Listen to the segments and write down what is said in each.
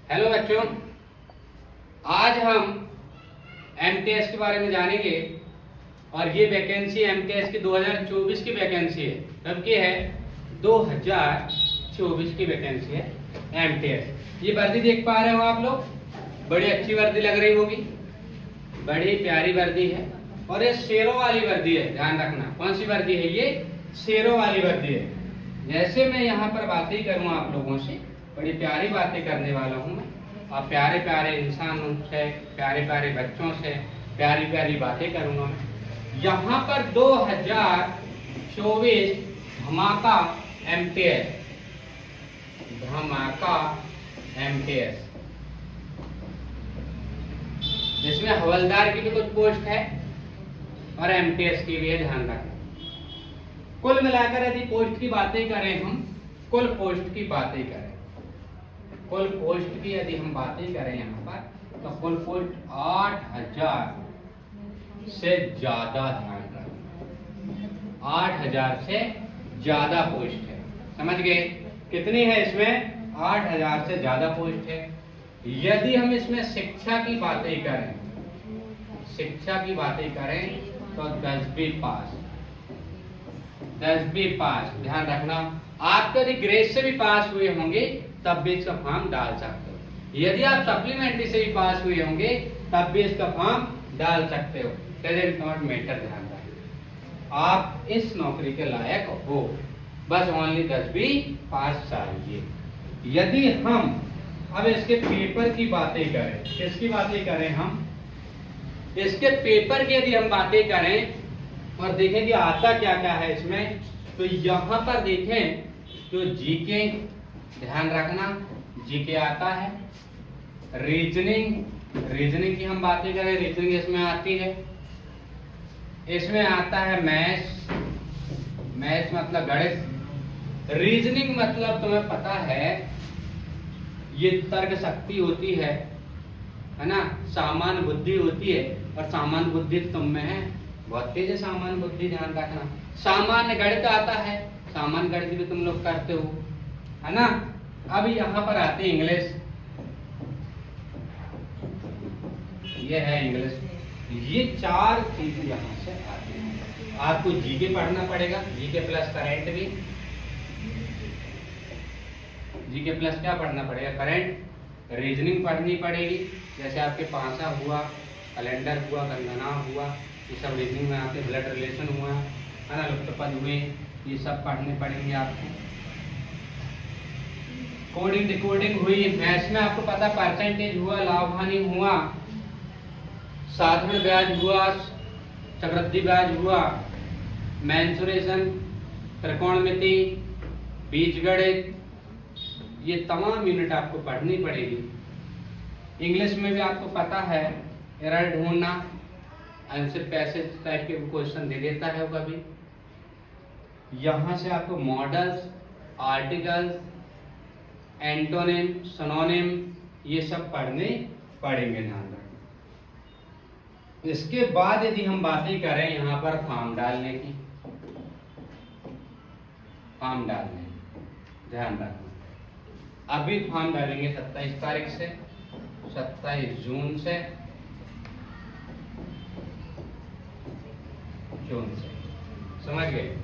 Hello बच्चों, आज हम एमटीएस के बारे में जानेंगे और ये वैकेंसी एमटीएस की 2024 की वैकेंसी है। कब की है? 2024 की वैकेंसी है एमटीएस। ये वर्दी देख पा रहे हो आप लोग, बड़ी अच्छी वर्दी लग रही होगी, बड़ी प्यारी वर्दी है और ये शेरों वाली वर्दी है। ध्यान रखना, कौन सी वर्दी है ये? शेरों वाली वर्दी है। जैसे मैं यहाँ पर बातें करूँ आप लोगों से, बड़ी प्यारी बातें करने वाला हूँ मैं, और प्यारे प्यारे इंसानों से, प्यारे प्यारे बच्चों से प्यारी प्यारी बातें करूँगा मैं। यहाँ पर 2024 धमाका एमटीएस, धमाका एमटीएस, जिसमें हवलदार की भी कुछ पोस्ट है और एमटीएस की भी है। ध्यान रखना। कुल मिलाकर यदि पोस्ट की बातें करें हम, कुल पोस्ट की बातें करें, कुल पोस्ट की यदि हम बातें करें यहाँ पर, तो कुल पोस्ट 8000 से ज्यादा। ध्यान रखना, 8000 से ज्यादा पोस्ट है। समझ गए? कितनी है इसमें? 8000 से ज्यादा पोस्ट है। यदि हम इसमें शिक्षा की बातें करें, शिक्षा की बातें करें तो 10वीं पास, 10वीं पास। ध्यान रखना, आप यदि ग्रेड से भी पास हुए होंगे तब भी इसका फॉर्म डाल सकते हो। यदि आप सप्लीमेंट्री से भी पास हुए होंगे तब भी इसका फॉर्म डाल सकते हो। Doesn't not matter. ध्यान रखना, आप इस नौकरी के लायक हो, बस ओनली 10वीं पास चाहिए। यदि हम अब इसके पेपर की बातें करें, किसकी बातें करें हम? इसके पेपर की यदि हम बातें करें और देखें कि आता क्या क्या है इसमें, तो यहाँ पर देखें तो जीके, ध्यान रखना, जीके आता है। रीजनिंग, रीजनिंग की हम बातें करें, रीजनिंग इसमें आती है। इसमें आता है मैथ्स, मैथ्स मतलब गणित। रीजनिंग मतलब तुम्हें पता है ये तर्क शक्ति होती है ना, सामान्य बुद्धि होती है, और सामान्य बुद्धि तुम में है, बहुत तेज है सामान्य बुद्धि। ध्यान रखना, सामान्य गणित आता है, सामान्य गणित भी तुम लोग करते हो, है ना। अब यहाँ पर आते हैं इंग्लिश, ये है इंग्लिश। ये चार चीजें यहाँ से आती हैं। आपको जीके पढ़ना पड़ेगा, जीके प्लस करंट भी। जीके प्लस क्या पढ़ना पड़ेगा? करंट। रीजनिंग पढ़नी पड़ेगी, जैसे आपके पासा हुआ, कैलेंडर हुआ, गणना हुआ, ये सब रीजनिंग में आते। ब्लड रिलेशन हुआ, है ना, लुप्तपद हुए, ये सब पढ़ने पड़ेंगे आपको। कोडिंग डिकोडिंग हुई। मैथ्स में आपको पता परसेंटेज हुआ, लाभ हानि हुआ, साधारण ब्याज हुआ, चक्रवृद्धि ब्याज हुआ, मेंसुरेशन, त्रिकोणमिति, बीजगणित, ये तमाम यूनिट आपको पढ़नी पड़ेगी। इंग्लिश में भी आपको पता है एरर ढूंढना, आंसर पैसेज टाइप के क्वेश्चन दे देता है वो कभी। यहाँ से आपको मॉडल्स, आर्टिकल्स, एंटोनिम, सिनोनिम, ये सब पढ़ने पड़ेंगे। ध्यान रखना। इसके बाद यदि हम बातें करें यहाँ पर फॉर्म डालने की, फॉर्म डालने, ध्यान रखना, अभी फॉर्म डालेंगे 27 तारीख से, 27 जून से, समझ गए?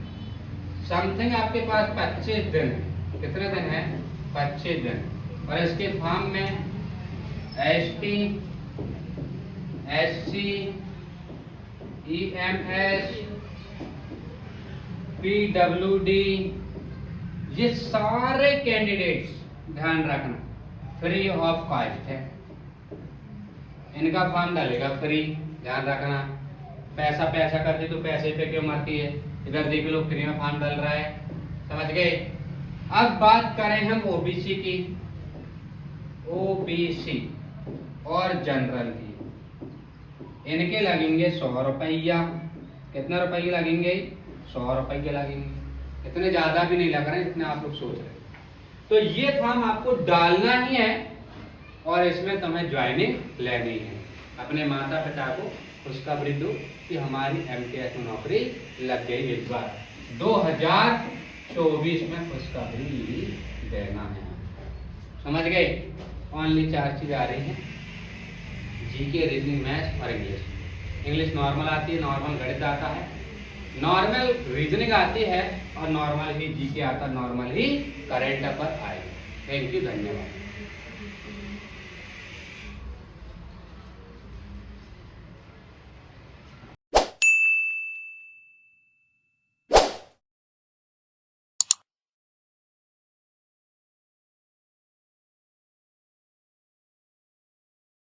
समथिंग आपके पास 25 दिन है। कितने दिन है? 25 दिन। और इसके फॉर्म में ST, SC, EMS, PWD, ये सारे कैंडिडेट्स, ध्यान रखना, फ्री ऑफ कॉस्ट है। इनका फॉर्म डालेगा फ्री। ध्यान रखना, पैसा पैसा करती तो पैसे पे क्यों मरती है? इधर देख लो, फ्री में फॉर्म डाल रहा है। समझ गए? अब बात करें हम ओबीसी की, ओबीसी और जनरल की, इनके लगेंगे 100 रुपया। कितना रुपये लगेंगे? 100 रुपये लगेंगे। इतने ज्यादा भी नहीं लग रहे हैं जितने आप लोग सोच रहे हैं। तो ये फॉर्म आपको डालना ही है और इसमें तुम्हें ज्वाइनिंग लेनी है। अपने माता पिता को खुशखबरी दो कि हमारी एमटीएस में नौकरी लग गई इस बार। 2024 में खुशखबरी देना है, समझ गए। ओनली 4 चीज़ आ रही हैं, जीके, रीजनिंग, मैथ्स और इंग्लिश। इंग्लिश नॉर्मल आती है, नॉर्मल गणित आता है, नॉर्मल रीजनिंग आती है और नॉर्मल ही जीके आता, नॉर्मल ही करंट अफेयर आएगा। थैंक यू, धन्यवाद।